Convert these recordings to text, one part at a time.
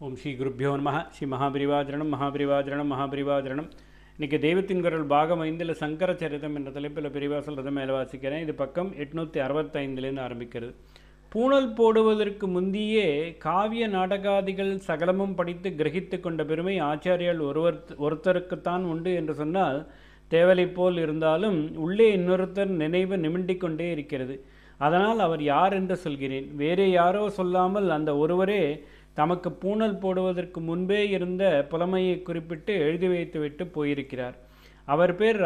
ஓம் ஸ்ரீ குருப்பியோ நம. ஸ்ரீ மகாபிரிவாஜரணம் மகாபிரிவாஜரணம் மகாபிரிவாஜரணம். இன்றைக்கி தெய்வத்தின் குரல் பாகம் 5 சங்கர சரிதம் என்ற தலைப்பில் பிரிவா சொல்கிறத மேலே வாசிக்கிறேன். இது பக்கம் 865 ஆரம்பிக்கிறது. பூணல் போடுவதற்கு முந்தியே காவிய நாடகாதிகள் சகலமும் படித்து கிரகித்து கொண்ட பெருமை ஆச்சாரியால் ஒருத்தருக்குத்தான் உண்டு என்று சொன்னால் தேவலை போல் இருந்தாலும் உள்ளே இன்னொருத்தர் நினைவு நிமிண்டிக் கொண்டே இருக்கிறது. அதனால் அவர் யார் என்று சொல்கிறேன். வேறே யாரோ சொல்லாமல் அந்த ஒருவரே தமக்கு பூணல் போடுவதற்கு முன்பே இருந்த புலமையை குறிப்பிட்டு எழுதி வைத்துவிட்டு போயிருக்கிறார். அவர் பேர்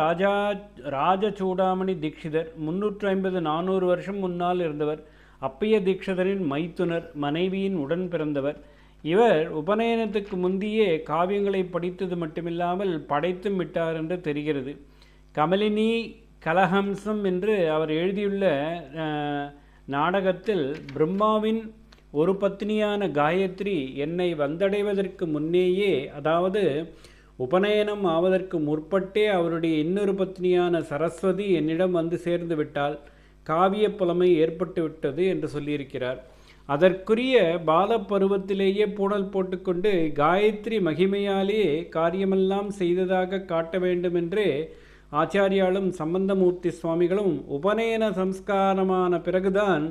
ராஜசூடாமணி தீட்சிதர். 350-400 வருஷம் முன்னால் இருந்தவர். அப்பைய தீட்சிதரின் மைத்துனர், மனைவியின் உடன் பிறந்தவர். இவர் உபநயனத்துக்கு முந்தியே காவியங்களை படித்தது மட்டுமில்லாமல் படைத்தும் விட்டார் என்று தெரிகிறது. கமலினி கலஹம்சம் என்று அவர் எழுதியுள்ள நாடகத்தில் பிரம்மாவின் ஒரு பத்னியான காயத்ரி என்னை வந்தடைவதற்கு முன்னேயே, அதாவது உபநயனம் ஆவதற்கு முற்பட்டே அவருடைய இன்னொரு பத்னியான சரஸ்வதி என்னிடம் வந்து சேர்ந்து விட்டால் காவிய புலமை ஏற்பட்டு விட்டது என்று சொல்லியிருக்கிறார். அதற்குரிய பாலப்பருவத்திலேயே பூணல் போட்டுக்கொண்டு காயத்ரி மகிமையாலே காரியமெல்லாம் செய்ததாக காட்ட வேண்டுமென்றே ஆச்சாரியாலும் சம்பந்தமூர்த்தி சுவாமிகளும் உபநயன சம்ஸ்காரமான பிறகுதான்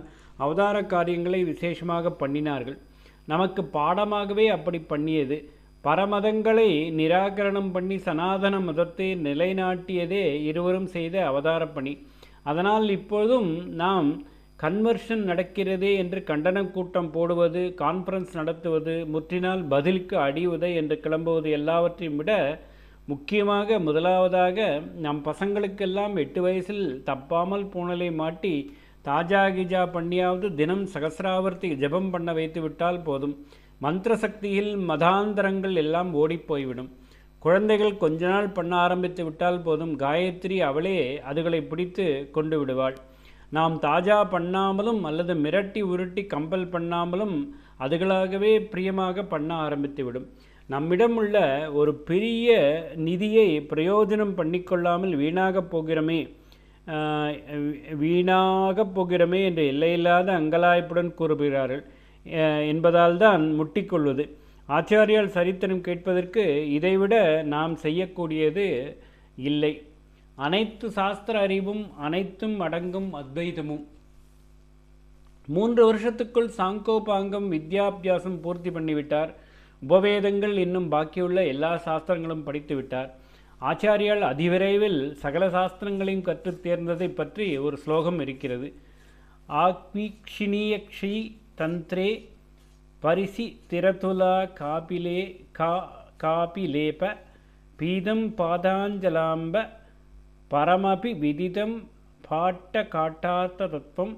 அவதார காரியங்களை விசேஷமாக பண்ணினார்கள். நமக்கு பாடமாகவே அப்படி பண்ணியது. பரமதங்களை நிராகரணம் பண்ணி சனாதன மதத்தை நிலைநாட்டியதே இருவரும் செய்த அவதார பணி. அதனால் இப்பொழுதும் நாம் கன்வர்ஷன் நடக்கிறதே என்று கண்டன கூட்டம் போடுவது, கான்ஃபரன்ஸ் நடத்துவது, முற்றினால் பதிலுக்கு அடி உதை என்று கிளம்புவது எல்லாவற்றையும் விட முக்கியமாக முதலாவதாக நம் பசங்களுக்கெல்லாம் 8 வயசில் தப்பாமல் பூணலை மாட்டி தாஜா கிஜா பண்ணியாவது தினம் சகசிராவர்த்தி ஜபம் பண்ண வைத்து விட்டால் போதும். மந்திர சக்தியில் மதாந்தரங்கள் எல்லாம் ஓடிப்போய்விடும். குழந்தைகள் கொஞ்ச நாள் பண்ண ஆரம்பித்து விட்டால் போதும், காயத்ரி அவளே அதுகளை பிடித்து கொண்டு விடுவாள். நாம் தாஜா பண்ணாமலும் அல்லது மிரட்டி உருட்டி கம்பல் பண்ணாமலும் அதுகளாகவே பிரியமாக பண்ண ஆரம்பித்துவிடும். நம்மிடம் உள்ள ஒரு பெரிய நிதியை பிரயோஜனம் பண்ணிக்கொள்ளாமல் வீணாக போகிறோமே என்று எல்லையில்லாத அங்கலாய்ப்புடன் கூறுகிறார்கள் என்பதால் தான் முட்டிக்கொள்வது. ஆச்சாரியால் சரித்திரம் கேட்பதற்கு இதைவிட நாம் செய்யக்கூடியது இல்லை. அனைத்து சாஸ்திர அறிவும் அனைத்தும் அடங்கும் அத்வைதமும். 3 வருஷத்துக்குள் சாங்கோபாங்கம் வித்யாபியாசம் பூர்த்தி பண்ணிவிட்டார். உபவேதங்கள் இன்னும் பாக்கியுள்ள எல்லா சாஸ்திரங்களும் படித்து விட்டார். ஆச்சாரியால் அதிவிரைவில் சகல சாஸ்திரங்களையும் கற்றுத் தேர்ந்ததை பற்றி ஒரு ஸ்லோகம் இருக்கிறது. ஆக்மீக்ஷினியக்ஷி தந்திரே பரிசி திரதுலா காபிலேப பீதம் பாதாஞ்சலாம்ப பரமபி விதிதம் பாட்ட காட்டார்த்த தத்துவம்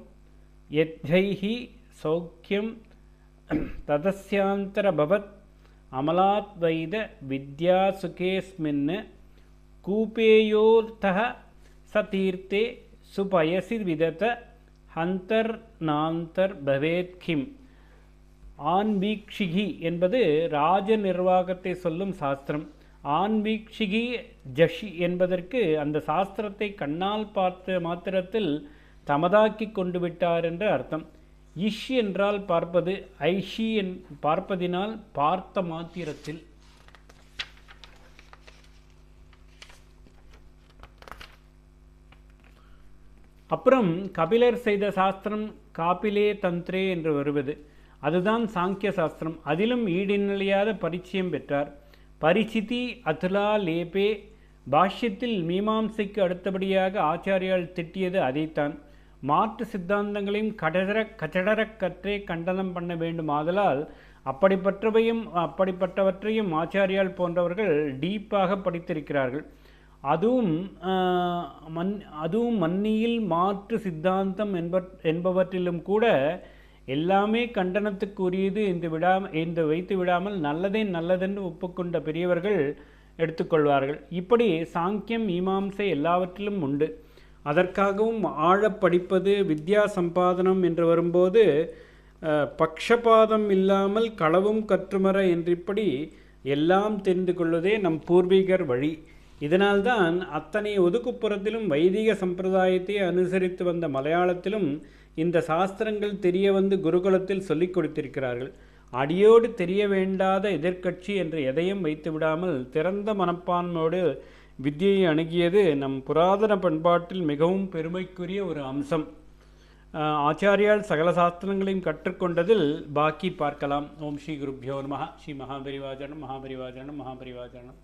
யத்ஜைஹி சௌக்கியம் ததஸ்யாந்தரபவத் அமலாத்வைத வித்யாசுகேஸ்மின் கூபேயோர்த்தः சதீர்த்தே சுபயசி விதத ஹந்தர் நாந்தர் பவேத் கிம். ஆன்வீக்ஷிகி என்பது ராஜ நிர்வாகத்தை சொல்லும் சாஸ்திரம். ஆன்வீக்ஷிகி ஜஷி என்பதற்கு அந்த சாஸ்திரத்தை கண்ணால் பார்த்த மாத்திரத்தில் தமதாக்கி கொண்டு விட்டார் என்று அர்த்தம். இஷ் என்றால் பார்ப்பது, ஐஷி பார்ப்பதினால் பார்த்த மாத்திரத்தில். அப்புறம் கபிலர் செய்த சாஸ்திரம் காபிலே தந்திரே என்று வருவது, அதுதான் சாங்கிய சாஸ்திரம். அதிலும் ஈடிநிலையாத பரிச்சயம் பெற்றார். பரிசிதி அதுலா லேபே பாஷ்யத்தில் மீமாம்சைக்கு அடுத்தபடியாக ஆச்சாரியால் திட்டியது அதைத்தான். மாற்று சித்தாந்தங்களையும் கச்சடர கற்றே கண்டனம் பண்ண வேண்டும். ஆதலால் அப்படிப்பட்டவற்றையும் ஆச்சாரியால் போன்றவர்கள் டீப்பாக படித்திருக்கிறார்கள். அதுவும் மன்னியில் மாற்று சித்தாந்தம் என்பவற்றிலும் கூட எல்லாமே கண்டனத்துக்குரியது என்று வைத்து விடாமல் நல்லதே நல்லதென்று ஒப்புக்கொண்ட பெரியவர்கள் எடுத்துக்கொள்வார்கள். இப்படி சாங்கியம் மீமாம்சை எல்லாவற்றிலும் உண்டு. அதற்காகவும் ஆழ படிப்பது, வித்யா சம்பாதனம் என்று வரும்போது பக்ஷபாதம் இல்லாமல் களவும் கற்றுமர என்றிப்படி எல்லாம் தெரிந்து கொள்வதே நம் பூர்வீகர் வழி. இதனால்தான் அத்தனை ஒதுக்குப்புறத்திலும் வைதிக சம்பிரதாயத்தை அனுசரித்து வந்த மலையாளத்திலும் இந்த சாஸ்திரங்கள் தெரிய வந்து குருகுலத்தில் சொல்லிக் கொடுத்திருக்கிறார்கள். அடியோடு தெரிய வேண்டாத எதிர்க்கட்சி என்று எதையும் வைத்து விடாமல் திறந்த மனப்பான்மையோடு வித்தியை அணுகியது நம் புராதன பண்பாட்டில் மிகவும் பெருமைக்குரிய ஒரு அம்சம். ஆச்சாரியால் சகல சாஸ்திரங்களையும் கற்றுக்கொண்டதில் பாக்கி பார்க்கலாம். ஓம் ஸ்ரீ குருப்யோ நமஹ. ஸ்ரீ மகாபரிவாஜனம் மகாபரிவாஜனம் மகாபரிவாஜனம்.